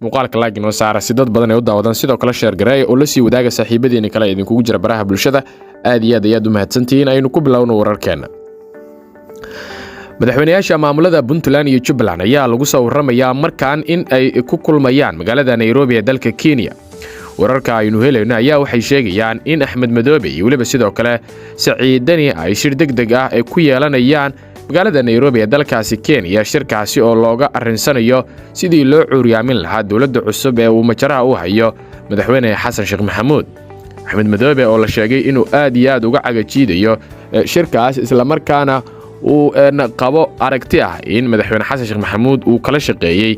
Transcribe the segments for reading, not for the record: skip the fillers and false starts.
muuqaalka like inoo saara si dad badan ay u daawadaan sidoo kale share gareey oo la sii wadaaga saaxiibadiina kale idinku jira baraha bulshada aad iyo aad u mahadsantihiin aynu ku bilowno wararkeena madaxweynayaasha maamulada Puntland iyo Jubaland ayaa lagu soo waramayaa markaan in ay ku kulmayaan magaalada Nairobi ee dalka Kenya wararka aynu helayno ayaa waxay sheegayaan in Axmed Madoobe iyo waliba sidoo kale Saciid Dani ay shir degdeg ah ay ku yeelanayaan magaalada Nairobi ee dalkaasi Kenya shirkaasi oo looga arinsanayo sidii loo cuuriyaamin lahaa dawladda cusub ee uu majaraha u hayo madaxweyne Xasan Sheekh Maxamuud Axmed Madoobe oo la sheegay inuu aad iyo aad uga cagajiidayo shirkaas isla markaana uu qabo aragti ah in madaxweyne Xasan Sheekh Maxamuud uu kala shaqeeyay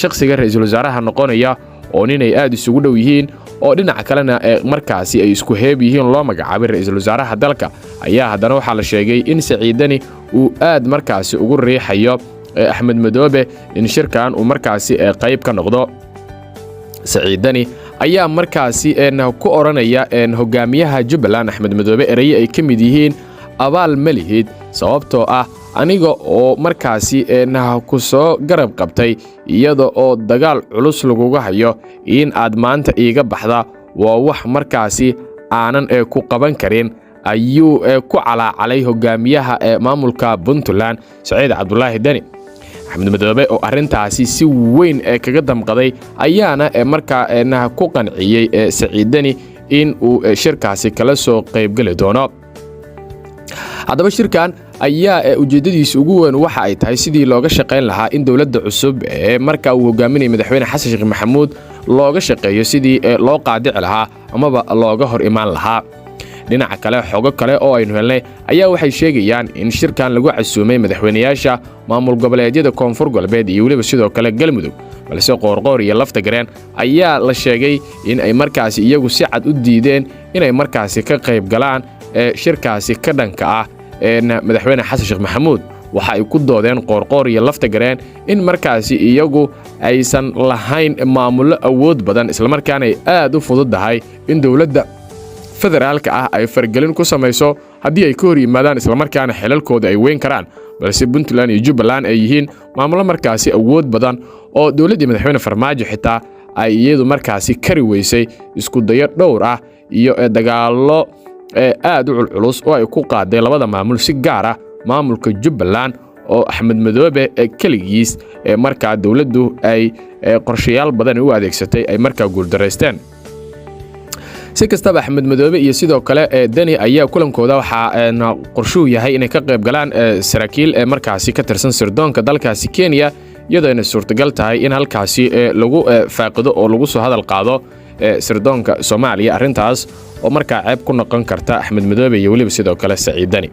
shakhsiga ra'iisul wasaaraha noqonaya oo inay aad isugu dhow yihiin oo dhinaca kalena markaasi ay isku heeb yihiin loo magacaabay ra'iisul wasaaraha dalka ayaa haddana waxa la sheegay in Saciid Dani uu aad markaasi ugu riixayo Axmed Madoobe in shirkan uu markaasi qayb ka noqdo Saciid Dani ayaa markaasi ku oranaya hogaamiyaha Jubaland Axmed Madoobe eray ay kamid yihiin abaal malihid sababtoo ah aniga oo markaasi ku soo garab qabtay iyada oo dagaal culus laguga hayo in aad maanta iiga baxda waa wax markaasi aanan ku qaban karin ayuu ku calaacalay hogaamiyaha maamulka Puntland Saciid Cabdullaahi Dani Axmed Madoobe oo arintaasi si weyn kaga damqaday ayaana markaa ku qanciyay Saciid Dani in uu shirkaasi kala soo qayb gali doono haddaba shirkan ayaa ujeedadiisa ugu weyn waxa ay tahay sidii looga shaqeyn lahaa in dawladda cusub ee marka uu hogaaminay madaxweyne Xasan Sheekh Maxamuud looga shaqeeyo sidii loo qaadici lahaa amaba looga hor imaan lahaa dhinaca kale xogo kale oo aynu helnay ayaa waxay sheegayaan in shirkan lagu casuumay madaxweynayaasha maamul goboleedyada Koonfur Galbeed iyo waliba sidoo kale Galmudug balse qoorqoor iyo lafta gareen ayaa la sheegay in ay markaasi iyagu si cad u diideen inay markaasi ka qayb galaan shirkaasi ka dhanka ah madaxweyne Xasan Sheekh Maxamuud waxa ay ku doodeen qoorqoor iyo lafta gareen in markaasi iyagu aysan lahayn maamulo awood badan isla markaana ay aad u fududahay in dawladda federaalka ah ay fargelin ku samayso haddii ay ka hor yimaadaan isla markaana xilalkooda ay weyn karaan balse Puntland iyo Jubaland ay yihiin maamulo markaasi awood badan oo dawladda madaxweyne Farmaajo xitaa ay iyadu markaasi kari weysay isku dayo dhowr ah iyo dagaalo aad u culus oo ay ku qaaday labada maamul si gaar ah maamulka Jubaland oo Axmed Madoobe kaligiis markaa dawladdu ay qorshayaal badan u adeegsatay ay markaa guuldareysteen si kastaba Axmed Madoobe iyo sidoo kale Dani ayaa kulankooda waxa qorshuhu yahay inay ka qayb galaan saraakiil markaasi ka tirsan sirdoonka dalkaasi Kenya iyadoo ay suurtagal tahay in halkaasi lagu faaqido oo lagu soo hadal qaado sirdoonka Soomaaliya arintaas oo markaa ceeb ku noqon karta Axmed Madoobe iyo waliba sidoo kale Saciid Dani